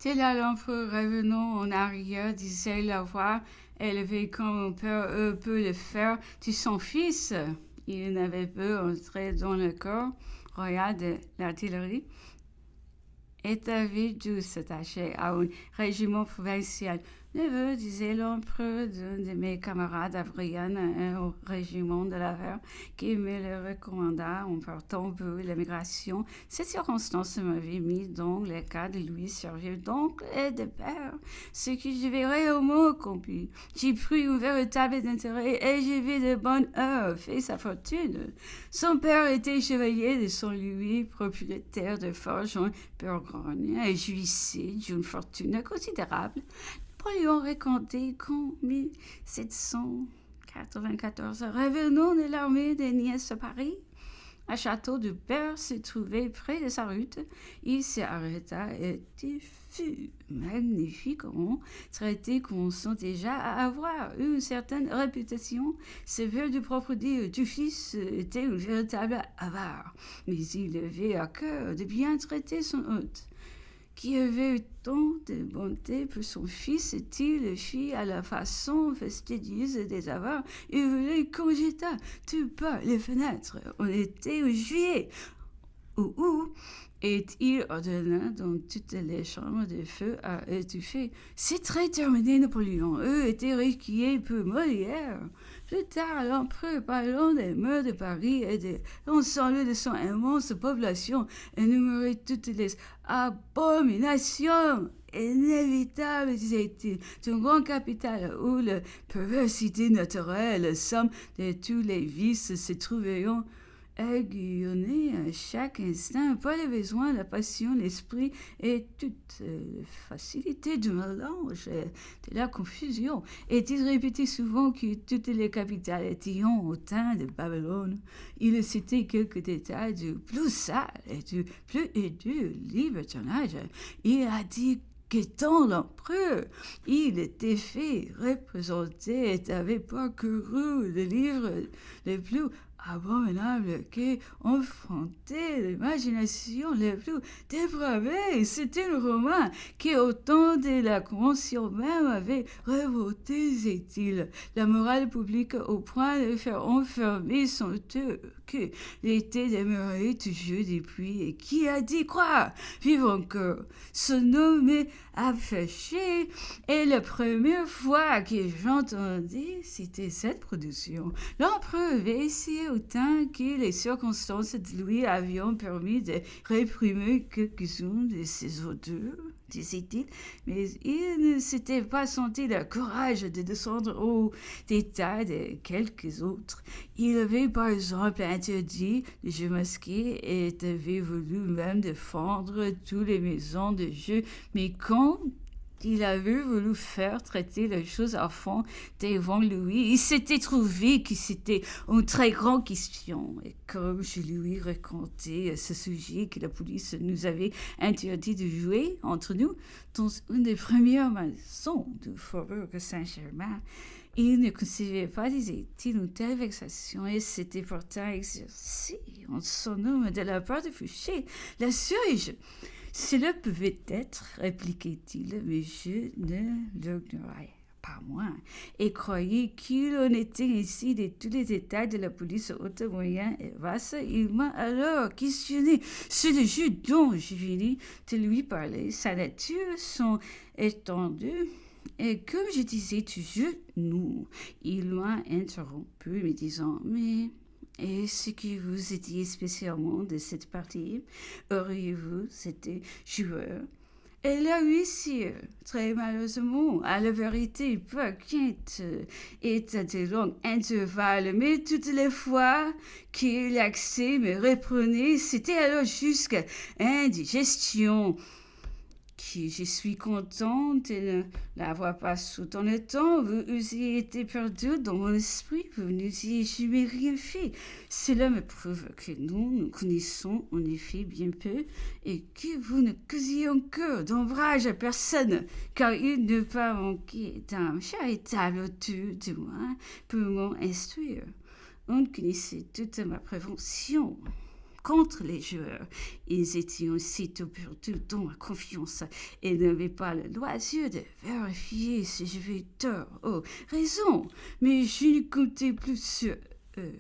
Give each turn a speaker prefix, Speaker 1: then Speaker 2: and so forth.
Speaker 1: Tel l'empereur revenant en arrière, disait la voix élevée comme on peut le faire de son fils. Il n'avait pu entrer dans le corps royal de l'artillerie et avait dû s'attacher à un régiment provincial. Neveu, disait l'empereur d'un de mes camarades à Brienne, au régiment de la Ver, qui me le recommanda en partant pour l'émigration. Cette circonstance m'avait mis dans le cas de lui servir d'oncle et de père, ce que je verrais réellement accompli. J'ai pris un véritable intérêt et j'ai vu de bonne heure fait sa fortune. Son père était chevalier de Saint-Louis, propriétaire de forges en Bourgogne et jouissait d'une fortune considérable. Napoléon racontait qu'en 1794, revenant de l'armée de Nice à Paris, un château de Berre se trouvait près de sa route. Il s'arrêta et fut magnifiquement traité, commençant déjà à avoir une certaine réputation. Sévère du propre dire, du fils était un véritable avare, mais il avait à cœur de bien traiter son hôte, qui avait eu tant de bonté pour son fils, et-il le fit à la façon fastidieuse des avares. Il voulait qu'on jetât tout bas les fenêtres. On était en juillet. Et il ordonna dans toutes les chambres de feu à étouffer. C'est très terminé, Napoléon. Eux étaient requis pour Molière. Plus tard, l'empereur, parlant des mœurs de Paris et de l'ensemble de son immense population, énumérait toutes les abominations inévitables, disait-il, d'une grande capitale où la perversité naturelle, somme de tous les vices, se trouvèrent aiguillonnés à chaque instant par les besoins, la passion, l'esprit et toute facilité du mélange, de la confusion. Et il répétait souvent que toutes les capitales étaient au temps de Babylone. Il citait quelques détails du plus sale et du plus hideux libertinage. Il a dit qu'étant l'empereur, il était fait représenter et avait parcouru les livres les plus abominable qui enfantait l'imagination les plus dépravées. C'était un roman qui, au temps de la Convention même, avait révolté, disait-il, la morale publique au point de faire enfermer son auteur, qui était demeuré toujours depuis et qui a dit croire vivre encore. Son nom m'est affiché et la première fois que j'entendis c'était cette production. L'empereur avait essayé autant que les circonstances de lui avaient permis de réprimer quelques-uns de ses auteurs, disait-il, mais il ne s'était pas senti le courage de descendre au détail de quelques autres. Il avait par exemple interdit les jeux masqués et avait voulu même défendre toutes les maisons de jeux, mais quand il avait voulu faire traiter les choses à fond devant lui, il s'était trouvé que c'était une très grande question. Et comme je lui racontais ce sujet que la police nous avait interdit de jouer entre nous dans une des premières maisons du faubourg Saint-Germain, il ne concevait pas, disait-il, une telle vexation et s'était pourtant exercé en son nom de la part de Fouché. La suis-je? Cela pouvait être, répliquait-il, mais je ne l'ignorais pas moins, et croyais qu'il en était ainsi de tous les détails de la police haute, moyen et vaste. Il m'a alors questionné sur le jeu dont je venais de lui parler, sa nature, son étendue. Et comme je disais toujours nous, il m'a interrompu, me disant, mais est-ce que vous étiez spécialement de cette partie? Auriez-vous été joueur? Et là, oui, sire, très malheureusement, à la vérité, peu inquiète, et à de longs intervalles, mais toutes les fois qu'il accès me reprenait, c'était alors jusqu'à indigestion. Que je suis contente de ne l'avoir pas sous dans le temps. Vous eussiez été perdu dans mon esprit, vous n'eussiez jamais rien fait. Cela me prouve que nous connaissons en effet bien peu et que vous ne causiez encore d'ombrage à personne, car il ne pas manquer d'un charitable auteur, du moins, pour m'instruire. On connaissait toute ma prévention. contre les joueurs. Ils étaient aussitôt perdus dans la confiance et n'avaient pas le loisir de vérifier si j'avais tort ou raison. Mais je ne comptais plus sur eux.